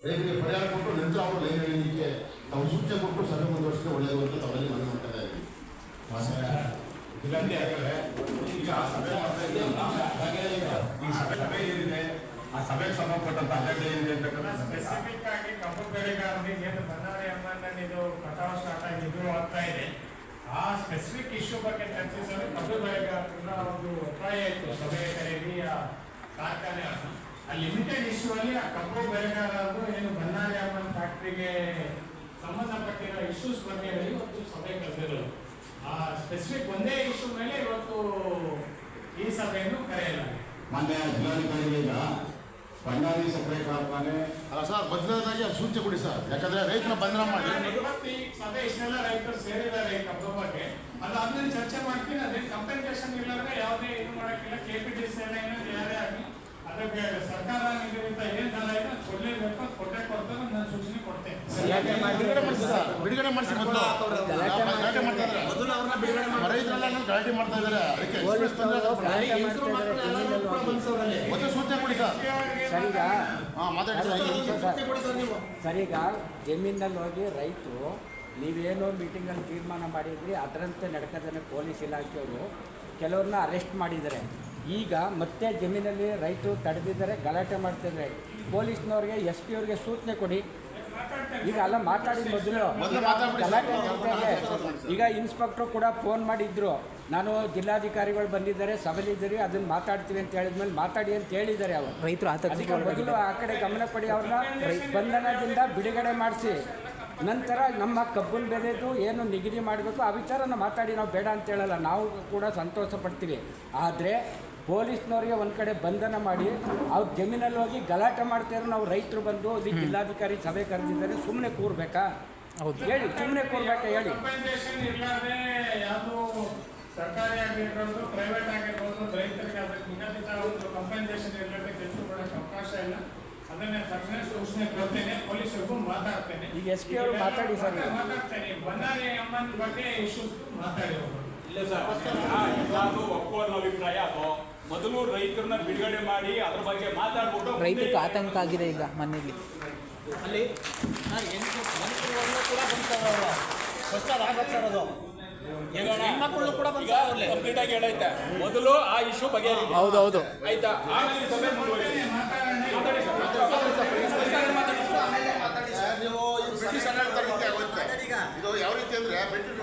ರೈತರಿಗೆ ಪರಿಹಾರ ಕೊಟ್ಟು ನಂತರ ಅವರು ಲೈನ್ ಎಳೆಯಲಿಕ್ಕೆ ತಾವು ಸೂಚನೆ ಕೊಟ್ಟು ಸಭೆ ಮುಂದುವರಿಸಿದ್ರೆ ಒಳ್ಳೆಯದು ಅಂತ ತಮ್ಮಲ್ಲಿ ಮನವಿ ಮಾಡ್ತಾ ಇದ್ದೀವಿ. ಈಗ ಸಭೆ ಏನಿದೆ ಆ ಸಭೆಗೆ ಸಂಬಂಧಪಟ್ಟಂತ ಅಜೆಂಡಾ ಏನಿದೆ ಅಂತಕ್ಕಂಥ ಸ್ಪೆಸಿಫಿಕ್ ಆಗಿ ಕಬ್ಬು ಬೆಳೆಗಾರರಿಗೆ ಏನು ಬನ್ನಾರಿ ಅಮ್ಮನ ಇದು ಕಟಾವು ಸ್ಟಾರ್ಟ್ ಆಗಿದ್ದು ಆಗ್ತಾ ಇದೆ. ಆ ಸ್ಪೆಸಿಫಿಕ್ ಇಶ್ಯೂ ಬಗ್ಗೆ ಚರ್ಚಿಸಲು ಕಬ್ಬು ಬೆಳೆಗಾರರಿಂದ ಒಂದು ಒತ್ತಾಯ ಇತ್ತು ಸಭೆ ಕರೆದಿ ಆ ಕಾರ್ಖಾನೆ ಆ ಲಿಮಿಟೆಡ್ ಇಶ್ಯೂ ಅಲ್ಲಿ ಆ ಕಬ್ಬು ಬೆಳೆಗಾರರು ಏನು ಬನ್ನಾರಿ ಅಮ್ಮನ ಫ್ಯಾಕ್ಟ್ರಿಗೆ ಸಂಬಂಧಪಟ್ಟಿರೋ ಇಶ್ಯೂಸ್ ಬಗ್ಗೆ ಇವತ್ತು ಸಭೆ ಕರೆದಿರೋದು. ಆ ಸ್ಪೆಸಿಫಿಕ್ ಒಂದೇ ಇಶ್ಯೂ ಮೇಲೆ ಇವತ್ತು ಈ ಸಭೆಯನ್ನು ಕರೆಯಲಾಗಿದೆ. ಮಾನ್ಯ ಜಿಲ್ಲಾಧಿಕಾರಿಗಳೀಗ ಬಳ್ಳಾರಿ ಸಕ್ಕರೆ ಕಾರ್ಖಾನೆ ಅಲ್ಲ ಸರ್, ಬದಲಾದಾಗಿ ಸೂಚನೆ ಕೊಡಿ ಸರ್, ಯಾಕಂದ್ರೆ ರೈತನ ಬಂಧನ ಮಾಡಿ ಇವತ್ತು ಈ ಸಭೆ ಇಷ್ಟೆಲ್ಲ ರೈತರು ಸೇರಿದ್ದಾರೆ ಕಬ್ಬು ಬಗ್ಗೆ. ಅದಾದ್ಮೇಲೆ ಚರ್ಚೆ ಮಾಡ್ತೀನಿ. ಅದೇನು ಕಂಪೆನ್ಸೇಷನ್ ಇಲ್ಲಾಂದ್ರೆ ಯಾವುದೇ ಇದು ಮಾಡೋಕ್ಕಿಲ್ಲ. KPTC ಏನಾದ್ರು ಯಾರೇ ಆಗಲಿ ಅದಕ್ಕೆ ಸರ್ಕಾರ ನಿಗದಿತ ಏನ್ ದರ ಇದೆ ಅದು ಕೊಡ್ಲೇಬೇಕು. ಅದು ಕೊಟ್ಟೆ ಕೊಡ್ತಾರೆ, ನಾನು ಸೂಚನೆ ಕೊಡ್ತೇನೆ. ಬಿಡುಗಡೆ ಮಾಡಿಸಿ ಮೊದಲು ಗಲಾಟೆ ಮಾಡ್ತಾ ಇದ್ದಾರೆ, ರೈತರೆಲ್ಲ ಗಲಾಟೆ ಮಾಡ್ತಾ ಇದ್ದಾರೆ. ಅದಕ್ಕೆ ಮೊದಲು ಸೂಚನೆ ಕೊಡಿ ಸರ್. ಸರಿಗ ಮಾತಾಡಿ ಸರಿಗ ಜಮೀನಲ್ಲಿ ಹೋಗಿ ರೈತರು ನೀವೇನೋ ಮೀಟಿಂಗಲ್ಲಿ ತೀರ್ಮಾನ ಮಾಡಿದ್ರಿ ಅದರಂತೆ ನಡ್ಕೋದೇ ಪೊಲೀಸ್ ಇಲಾಖೆಯವರು ಕೆಲವ್ರನ್ನ ಅರೆಸ್ಟ್ ಮಾಡಿದ್ದಾರೆ. ಈಗ ಮತ್ತೆ ಜಮೀನಲ್ಲಿ ರೈತರು ತಡೆದಿದ್ದಾರೆ, ಗಲಾಟೆ ಮಾಡ್ತಿದ್ದಾರೆ. ಪೊಲೀಸ್ನವ್ರಿಗೆ SP ಅವ್ರಿಗೆ ಸೂಚನೆ ಕೊಡಿ. ಈಗ ಅಲ್ಲ ಮಾತಾಡಿ ಮೊದಲು ಗಲಾಟೆ ಆಗ್ತಾ ಇದೆ. ಈಗ ಇನ್ಸ್ಪೆಕ್ಟ್ರು ಕೂಡ ಫೋನ್ ಮಾಡಿದ್ರು, ನಾನು ಜಿಲ್ಲಾಧಿಕಾರಿಗಳು ಬಂದಿದ್ದಾರೆ ಸಭೆಲಿದ್ದೀರಿ ಅದನ್ನು ಮಾತಾಡ್ತೀವಿ ಅಂತ ಹೇಳಿದ್ಮೇಲೆ ಮಾತಾಡಿ ಅಂತ ಹೇಳಿದ್ದಾರೆ ಅವರು ರೈತರು. ಅದಕ್ಕೆ ಮೊದಲು ಆ ಕಡೆ ಗಮನ ಕೊಡಿ, ಅವ್ರನ್ನ ಬಂಧನದಿಂದ ಬಿಡುಗಡೆ ಮಾಡಿಸಿ ನಂತರ ನಮ್ಮ ಕಬ್ಬನ್ ಬೆಲೆದು ಏನು ನಿಗದಿ ಮಾಡಬೇಕು ಆ ವಿಚಾರನ ಮಾತಾಡಿ. ನಾವು ಬೇಡ ಅಂತ ಹೇಳಲ್ಲ, ನಾವು ಕೂಡ ಸಂತೋಷ ಪಡ್ತೀವಿ. ಆದರೆ ಪೊಲೀಸ್ನವ್ರಿಗೆ ಒಂದು ಕಡೆ ಬಂಧನ ಮಾಡಿ ಅವ್ರ ಜಮೀನಲ್ಲಿ ಹೋಗಿ ಗಲಾಟೆ ಮಾಡ್ತಾರೆ. ನಾವು ರೈತರು ಬಂದು ಅದಕ್ಕೆ ಜಿಲ್ಲಾಧಿಕಾರಿ ಸಭೆ ಕರೆದಿದ್ದಾರೆ, ಸುಮ್ಮನೆ ಕೂರ್ಬೇಕಾ? ಹೌದು ಹೇಳಿ, ಸುಮ್ಮನೆ ಕೂರ್ಬೇಕಾ ಹೇಳಿ? ಕಂಪೆನ್ಸೇಷನ್ ಇರ್ಲಾರ್ದೆ ಯಾವುದು ಸರ್ಕಾರಿ ಆಗಿರ್ಬೋದು ಪ್ರೈವೇಟ್ ಆಗಿರ್ಬೋದು ರೈತರಿಗೆ ಅದಕ್ಕೆ ನಿಗದಿತ ಒಂದು ಕಂಪೆನ್ಸೇಷನ್ ಇರ್ಲಾರ್ದೆ ಕೆಲಸ ಕೊಡೋಕ್ಕೆ ಅವಕಾಶ ಇಲ್ಲ. ಅದನ್ನೇ ತಕ್ಷಣ ಸೂಚನೆ ಕೊಡ್ತೇನೆ, ಪೊಲೀಸರಿಗೂ ಮಾತಾಡ್ತೇನೆ. ಈಗ SP ಅವರು ಮಾತಾಡಿ ಸರ್. ಮಾತಾಡ್ತೇನೆ. ಬನ್ನಾರಿ ಅಮ್ಮನ ಬಗ್ಗೆ ಇಶ್ಯೂಸ್ ಮಾತಾಡಿ ಹೋಗೋದು. ಇಲ್ಲ ಸರ್, ನಾನು ಒಪ್ಪುವ ಅಭಿಪ್ರಾಯ ಅದು ಮೊದಲು ರೈತರನ್ನ ಬಿಡುಗಡೆ ಮಾಡಿ ಅದ್ರ ಬಗ್ಗೆ ಮಾತಾಡ್ಬಿಟ್ಟು ರೈತರಿಗೆ ಆತಂಕ ಆಗಿದೆ ಈಗ ಮನೆಯಲ್ಲಿ ಅಲ್ಲಿ ಕೂಡ ಬಂದ್ತಾರೆ ಫಸ್ಟ್ ಅದಾಗತ್ತೆ ಸರ್. ಅದು ಹೆಣ್ಮಕ್ಳು ಕೂಡ ಬಂದ್ತಾರೆ ಕಂಪ್ಲೀಟ್ ಆಗಿ ಹೇಳೈತೆ. ಮೊದಲು ಆ ಇಶ್ಯೂ ಬಗೆಹರಿದೆ. ಹೌದೌದು ಆಯ್ತಾ, ಆಮೇಲೆ ಸಭೆ ಮುಂದುವರಿಸಿ. ನೀವು ಬ್ರಿಟಿಷ್ ಆಡಳಿತ ರೀತಿ ಆಗುತ್ತೆ. ಇದು ಯಾವ ರೀತಿ ಅಂದ್ರೆ ಬ್ರಿಟಿಷ್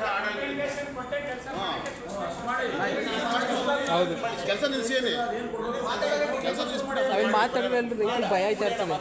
ಹೌದು ಕೆಲಸ ನಿಲ್ಲಿಸಿ, ಕೆಲಸ ನಿಲ್ಲಿಸ್ಬಿಡಿ. ನಾವೇನು ಮಾತಾಡಿದ್ರೆ ರೈತರಿಗೆ ಭಯ ಆಯ್ತಾ ಇರ್ತದೆ.